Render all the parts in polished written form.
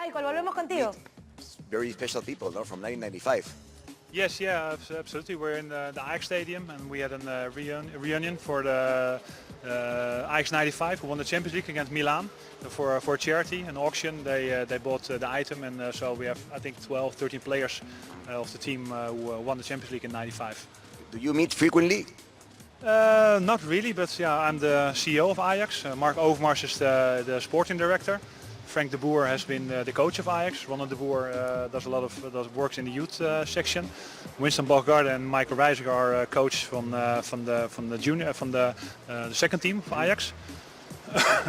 Michael, volvemos contigo. Very special people, no, from 1995. Yes, yeah, absolutely. We're in the Ajax stadium and we had a reunion for the Ajax 95 who won the Champions League against Milan for a charity, an auction. They bought the item and so we have, I think, 12, 13 players of the team who won the Champions League in 95. Do you meet frequently? Not really, but yeah, I'm the CEO of Ajax. Mark Overmars is the sporting director. Frank de Boer has been the coach of Ajax. Ronald de Boer does a lot of works in the youth section. Winston Bogarde and Michael Reiziger are coach from the second team of Ajax.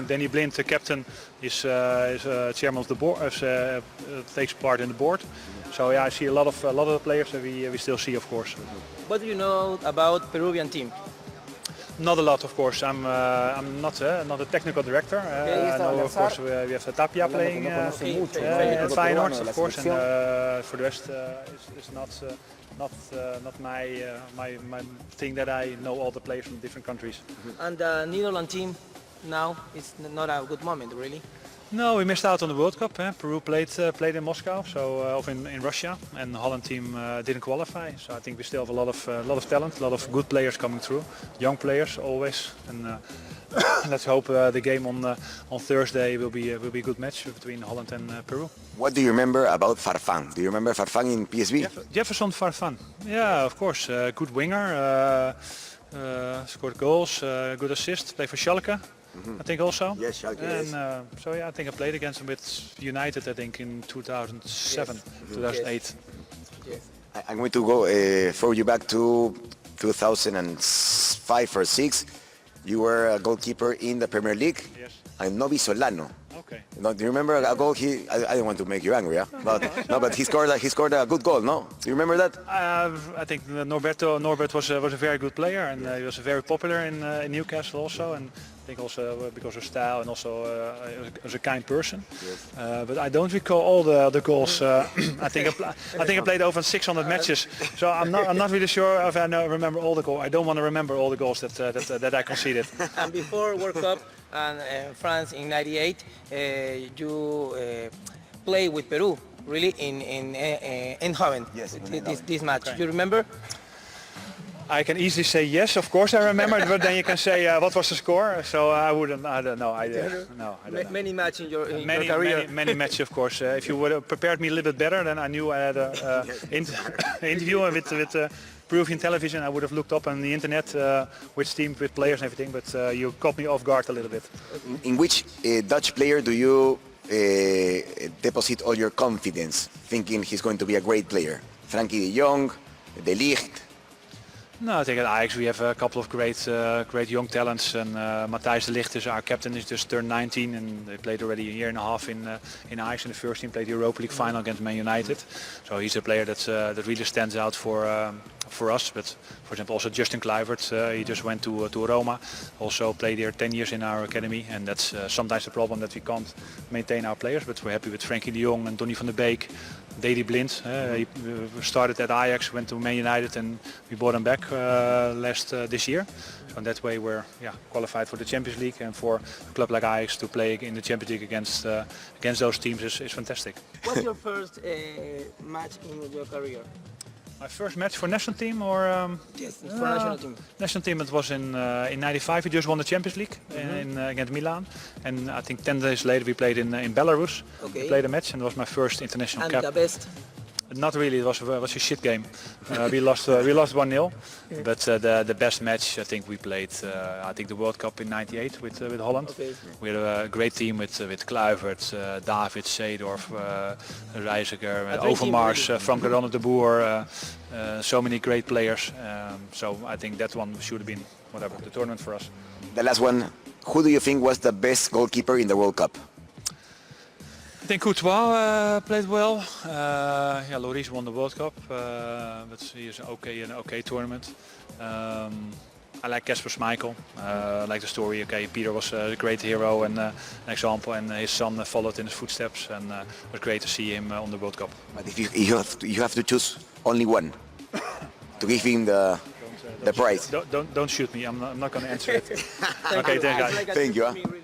Danny Blind, the captain, is chairman of the board, takes part in the board. So yeah, I see a lot of the players that we still see, of course. What do you know about Peruvian team? Not a lot, of course. I'm not a technical director. I know, of course, we have Tapia playing at Feyenoord, of course, and for the rest, it's not my thing that I know all the players from different countries. And the Netherlands team now is not a good moment, really. No, we missed out on the World Cup. Peru played in Moscow, so in Russia, and the Holland team didn't qualify. So I think we still have a lot of talent, a lot of good players coming through, young players always. And let's hope the game on Thursday will be a good match between Holland and Peru. What do you remember about Farfán? Do you remember Farfán in PSV? Jefferson Farfán, yeah, of course, good winger, scored goals, good assist, played for Schalke. I think also. Yes, Schalke, and yes. so yeah, I think I played against him with United. I think in 2007, yes. 2008. Yes. I'm going to go throw you back to 2005 or 6. You were a goalkeeper in the Premier League. Yes. And Novi Solano. Okay. No, do you remember a goal? I don't want to make you angry, yeah? But he scored a good goal. No, do you remember that? I think Norbert was a very good player, and he was very popular in Newcastle also, and I think also because of style and also as a kind person. Yes. But I don't recall all the goals. I think I played over 600 matches, so I'm not really sure if I remember all the goals. I don't want to remember all the goals that I conceded. And before World Cup and France in '98, you play with Peru, really in Eindhoven. Yes, this match. Okay. You remember? I can easily say yes, of course I remember, but then you can say what was the score. So I don't know. I don't know. Many matches in your career. Many matches, of course. If you would have prepared me a little bit better, then I knew I had an interview with Peruvian television. I would have looked up on the internet which team, with players and everything. But you caught me off guard a little bit. In which Dutch player do you deposit all your confidence, thinking he's going to be a great player? Frankie de Jong, De Ligt. No, I think at Ajax we have a couple of great young talents, and Matthijs de Ligt is our captain. He's just turned 19 and they played already a year and a half in Ajax in the first team. Played the Europa League final against Man United, so he's a player that really stands out for us. But for example, also Justin Kluivert, he just went to Roma, also played here 10 years in our academy, and that's sometimes the problem that we can't maintain our players. But we're happy with Frankie de Jong and Donny van der Beek. Daley Blind, he started at Ajax, went to Man United, and we brought him back this year. So in that way we're qualified for the Champions League, and for a club like Ajax to play in the Champions League against those teams is fantastic. What's your first match in your career? My first match for national team, or yes, for national team. National team, it was in '95. We just won the Champions League against Milan, and I think 10 days later we played in Belarus. Okay. We played a match, and it was my first international cap. And the best? Not really. It was a shit game. We lost 1-0. But the best match I think we played. I think the World Cup in '98 with Holland. Okay. We had a great team with Kluivert, David, Seedorf, Reiziger, Overmars, Frank de Boer. So many great players. So I think that one should have been the tournament for us. The last one. Who do you think was the best goalkeeper in the World Cup? I think Courtois played well. Lloris won the World Cup, but he is an okay tournament. I like Kasper Schmeichel. I like the story. Okay, Peter was a great hero and an example, and his son followed in his footsteps, and it was great to see him on the World Cup. But if you have to choose only one to give him the prize. Don't shoot me. I'm not going to answer it. Okay, thank you. Thank you.